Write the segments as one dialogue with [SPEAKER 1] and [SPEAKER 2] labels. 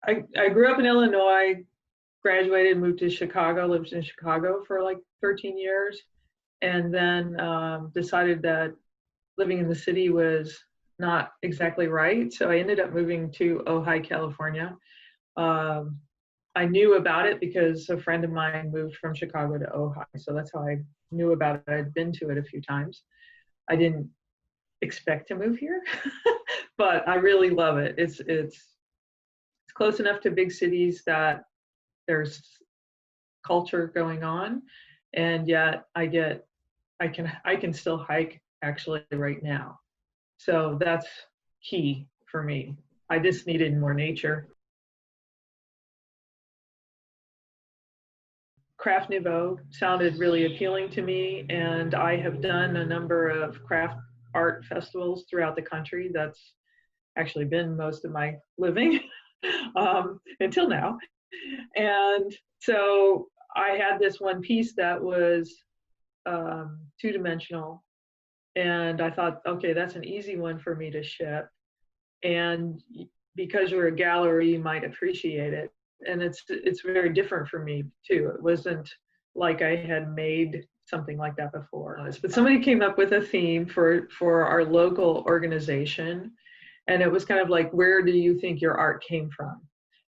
[SPEAKER 1] I grew up in Illinois, graduated, moved to Chicago, lived in Chicago for like 13 years, and then decided that living in the city was not exactly right. So I ended up moving to Ojai, California. Um, I knew about it because a friend of mine moved from Chicago to Ojai. So that's how I knew about it. I'd been to it a few times. I didn't expect to move here, but I really love it. It's close enough to big cities that there's culture going on, and yet I can still hike actually right now. So that's key for me. I just needed more nature. Craft Nouveau sounded really appealing to me, and I have done a number of craft art festivals throughout the country. That's actually been most of my living until now. And so I had this one piece that was two-dimensional, and I thought, okay, that's an easy one for me to ship. And because you're a gallery, you might appreciate it. And it's very different for me too. It wasn't like I had made something like that before. But somebody came up with a theme for our local organization, and it was kind of like, where do you think your art came from?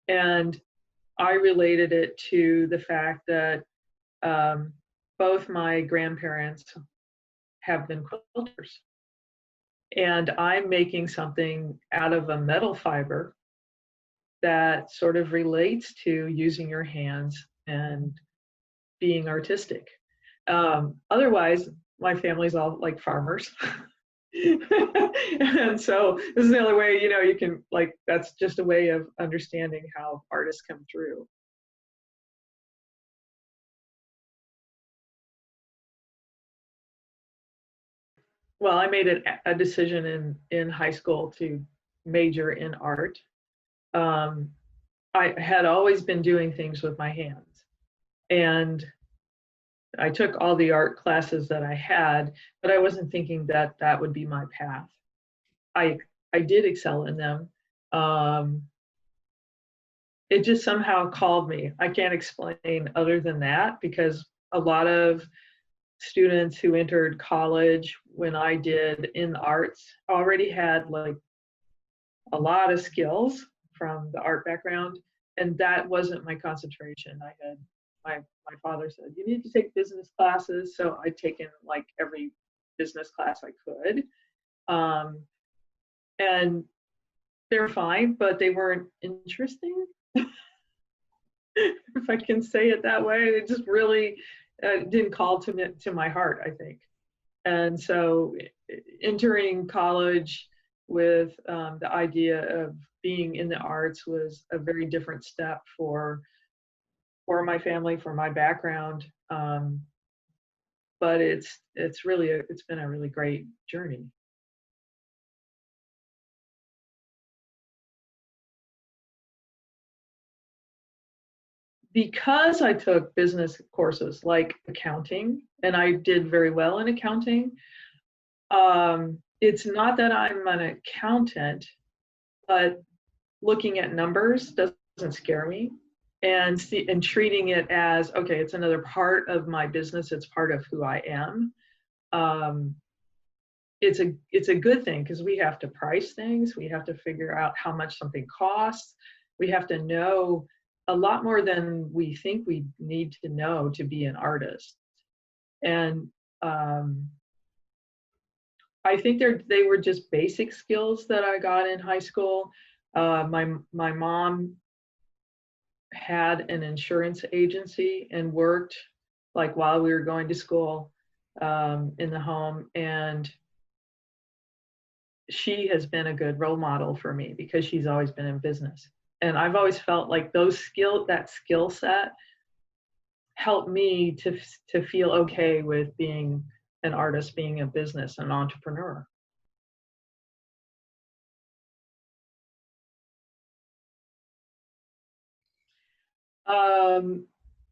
[SPEAKER 1] And I related it to the fact that both my grandparents have been quilters. And I'm making something out of a metal fiber that sort of relates to using your hands and being artistic. Otherwise, my family's all like farmers. And so this is the only way, you can, like, that's just a way of understanding how artists come through. Well, I made a decision in high school to major in art. I had always been doing things with my hands, and I took all the art classes that I had, but I wasn't thinking that that would be my path. I I did excel in them. Um, it just somehow called me. I can't explain other than that, because a lot of students who entered college when I did in the arts already had like a lot of skills from the art background, and that wasn't my concentration. I had my father said, you need to take business classes, so I'd taken like every business class I could, and they're fine, but they weren't interesting. If I can say it that way, it just really didn't call to my heart, I think. And so entering college with the idea of being in the arts was a very different step for my family, for my background. But it's been a really great journey. Because I took business courses like accounting, and I did very well in accounting, it's not that I'm an accountant, but looking at numbers doesn't scare me, and treating it as, okay, it's another part of my business, it's part of who I am. It's a good thing, because we have to price things, we have to figure out how much something costs, we have to know a lot more than we think we need to know to be an artist. And I think they were just basic skills that I got in high school. My mom had an insurance agency and worked like while we were going to school in the home, and she has been a good role model for me because she's always been in business. And I've always felt like that skill set helped me to feel okay with being an artist, being a business, an entrepreneur.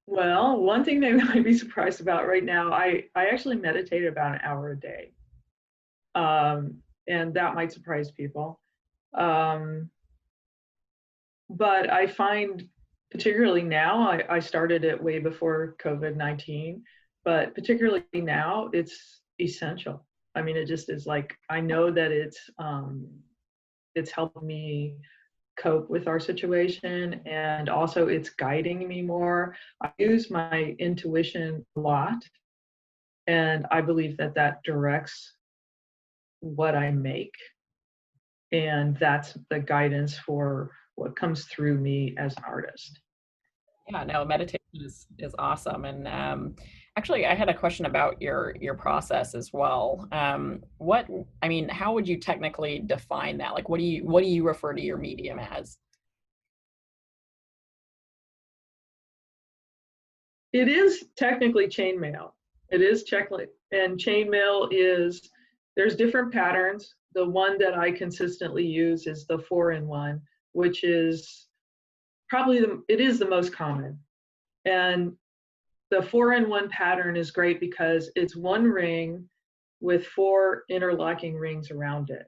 [SPEAKER 1] Well, one thing they might be surprised about right now, I actually meditate about an hour a day. And that might surprise people. But I find, particularly now, I started it way before COVID-19, but particularly now, it's essential. I mean, it just is like, I know that it's helped me cope with our situation, and also it's guiding me more. I use my intuition a lot, and I believe that that directs what I make, and that's the guidance for what comes through me as an artist.
[SPEAKER 2] Yeah, no, meditation is awesome. And actually, I had a question about your process as well. What I mean, how would you technically define that? Like, what do you refer to your medium as?
[SPEAKER 1] It is technically chainmail. It is checklit, and chainmail is, there's different patterns. The one that I consistently use is the 4-in-1, which is probably it is the most common. And the 4-in-1 pattern is great because it's one ring with 4 interlocking rings around it.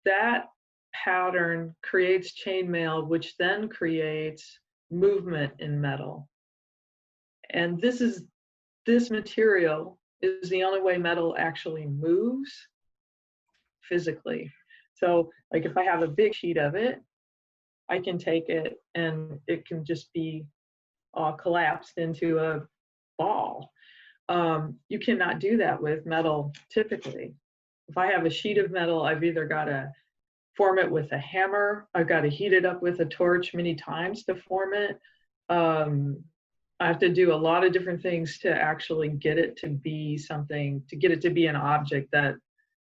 [SPEAKER 1] That pattern creates chainmail, which then creates movement in metal. And this material is the only way metal actually moves physically. So like if I have a big sheet of it, I can take it and it can just be collapsed into a ball. You cannot do that with metal typically. If I have a sheet of metal, I've either got to form it with a hammer, I've got to heat it up with a torch many times to form it. I have to do a lot of different things to actually get it to be something, to get it to be an object that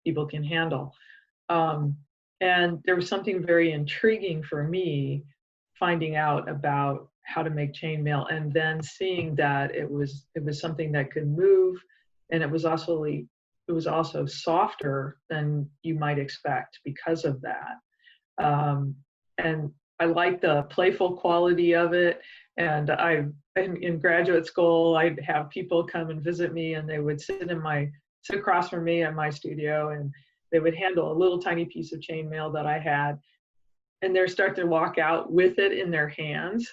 [SPEAKER 1] people can handle. And there was something very intriguing for me finding out about how to make chainmail, and then seeing that it was something that could move, and it was also softer than you might expect because of that. And I like the playful quality of it. And in graduate school, I'd have people come and visit me, and they would sit across from me in my studio, and they would handle a little tiny piece of chainmail that I had, and they'd start to walk out with it in their hands.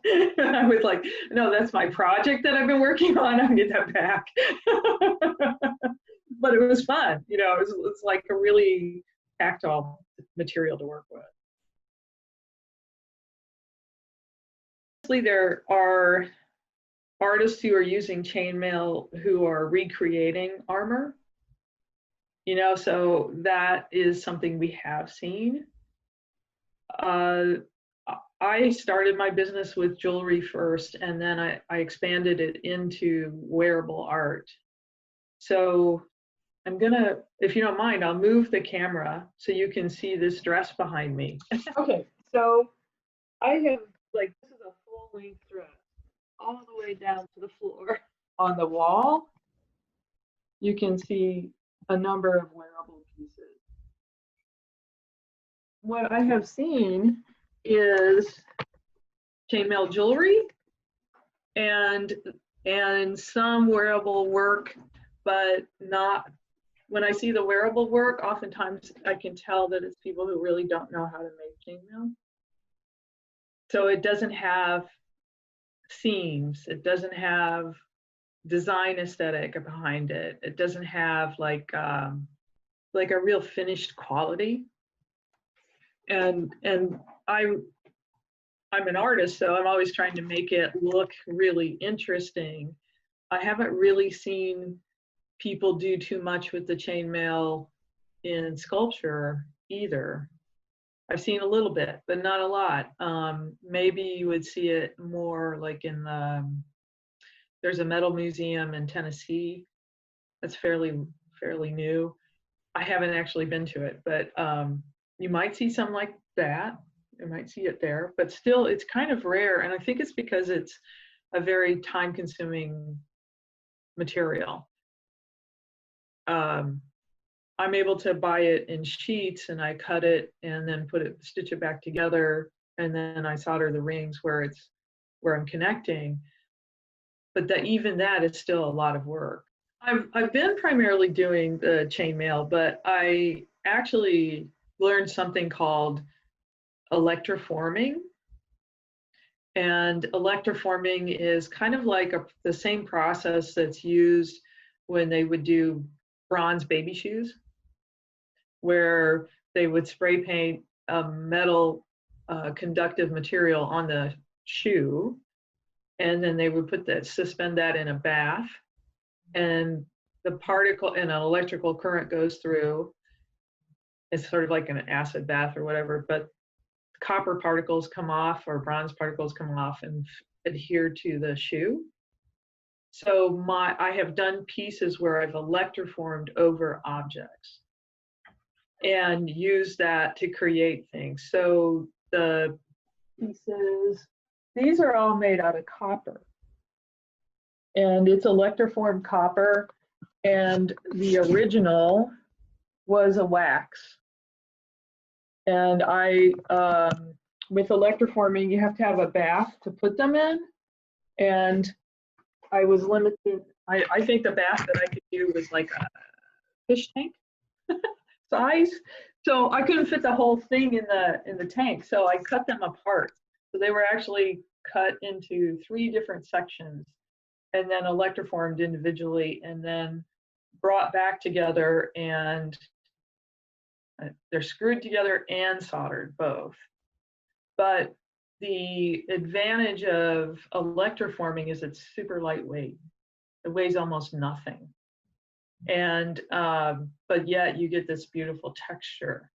[SPEAKER 1] And I was like, no, that's my project that I've been working on. I'll get that back. But it was fun. It was like a really tactile material to work with. There are artists who are using chainmail who are recreating armor. So that is something we have seen. I started my business with jewelry first, and then I expanded it into wearable art. So I'm gonna, if you don't mind, I'll move the camera so you can see this dress behind me. Okay, so I have, like, this is a full-length dress all the way down to the floor. On the wall, you can see a number of wearable pieces. What I have seen is chainmail jewelry and some wearable work, but not, when I see the wearable work, oftentimes I can tell that it's people who really don't know how to make chainmail. So it doesn't have seams, it doesn't have design aesthetic behind it, it doesn't have like a real finished quality. And I'm an artist, so I'm always trying to make it look really interesting. I haven't really seen people do too much with the chainmail in sculpture either. I've seen a little bit, but not a lot. Maybe you would see it more like there's a metal museum in Tennessee that's fairly new. I haven't actually been to it, but you might see something like that. You might see it there, but still it's kind of rare. And I think it's because it's a very time-consuming material. I'm able to buy it in sheets, and I cut it and then stitch it back together, and then I solder the rings where I'm connecting. But even that is still a lot of work. I've been primarily doing the chainmail, but I actually learned something called electroforming. And electroforming is kind of like the same process that's used when they would do bronze baby shoes, where they would spray paint a metal conductive material on the shoe, and then they would suspend that in a bath, and the particle and an electrical current goes through. It's sort of like an acid bath or whatever, but copper particles come off or bronze particles come off and adhere to the shoe. So I have done pieces where I've electroformed over objects and used that to create things. So the pieces, these are all made out of copper. And it's electroformed copper, and the original was a wax. And with electroforming, you have to have a bath to put them in. And I was limited. I think the bath that I could do was like a fish tank size. So I couldn't fit the whole thing in the tank. So I cut them apart. So they were actually cut into 3 different sections and then electroformed individually and then brought back together, and they're screwed together and soldered both. But the advantage of electroforming is it's super lightweight. It weighs almost nothing. And but yet you get this beautiful texture.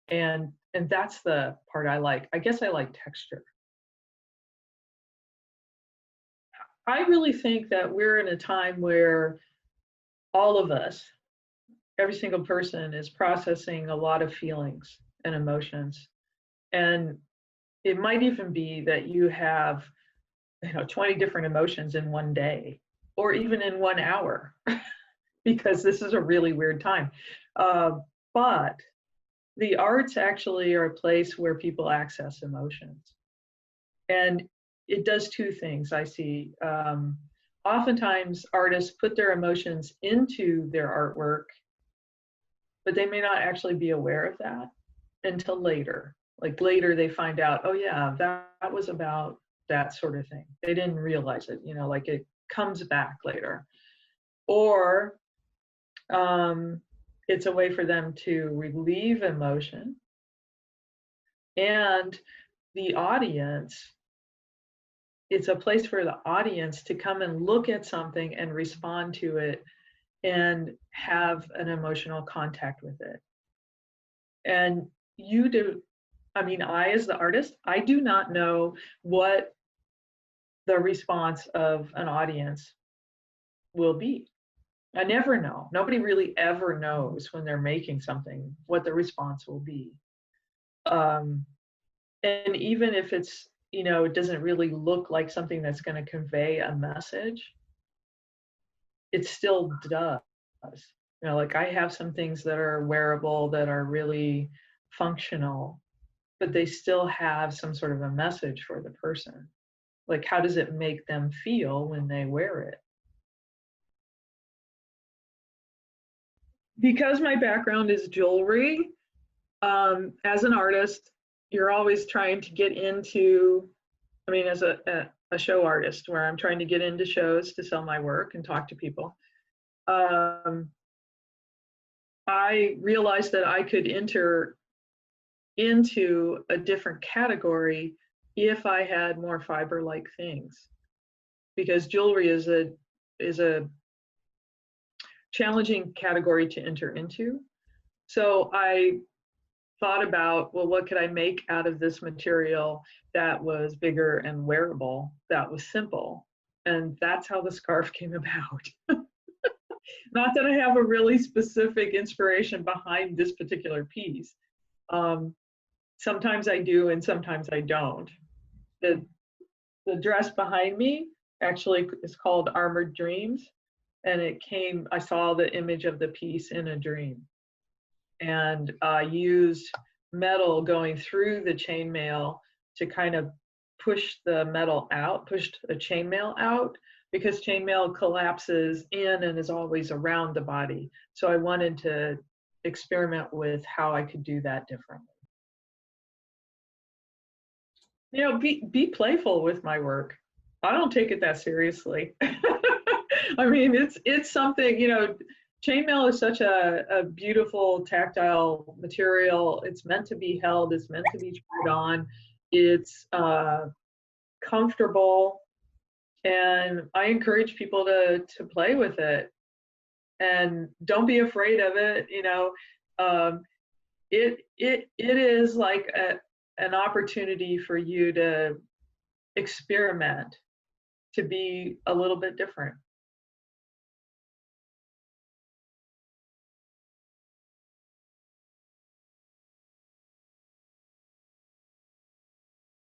[SPEAKER 1] And that's the part I like. I guess I like texture. I really think that we're in a time where all of us, every single person, is processing a lot of feelings and emotions. And it might even be that you have 20 different emotions in one day or even in 1 hour because this is a really weird time. But the arts actually are a place where people access emotions. And it does 2 things I see. Oftentimes artists put their emotions into their artwork, but they may not actually be aware of that until later. Like later they find out, oh yeah, that was about that sort of thing. They didn't realize it, like it comes back later. Or it's a way for them to relieve emotion. And the audience, it's a place for the audience to come and look at something and respond to it and have an emotional contact with it. And you do, I, as the artist, I do not know what the response of an audience will be. I never know. Nobody really ever knows when they're making something what the response will be. And even if it's, it doesn't really look like something that's going to convey a message, it still does. Like I have some things that are wearable that are really functional, but they still have some sort of a message for the person. Like, how does it make them feel when they wear it? Because my background is jewelry, as an artist, you're always trying to get into, as a show artist, where I'm trying to get into shows to sell my work and talk to people. I realized that I could enter into a different category if I had more fiber-like things, because jewelry is a challenging category to enter into. So I thought about, well, what could I make out of this material that was bigger and wearable, that was simple? And that's how the scarf came about. Not that I have a really specific inspiration behind this particular piece. Sometimes I do and sometimes I don't. The dress behind me actually is called Armored Dreams. And I saw the image of the piece in a dream. And I used metal going through the chainmail to kind of push the metal out, pushed a chainmail out, because chainmail collapses in and is always around the body. So I wanted to experiment with how I could do that differently. Be playful with my work. I don't take it that seriously. I mean, it's something, chainmail is such a beautiful tactile material. It's meant to be held, it's meant to be tried on. It's comfortable, and I encourage people to play with it and don't be afraid of it. Um, it is like an opportunity for you to experiment, to be a little bit different.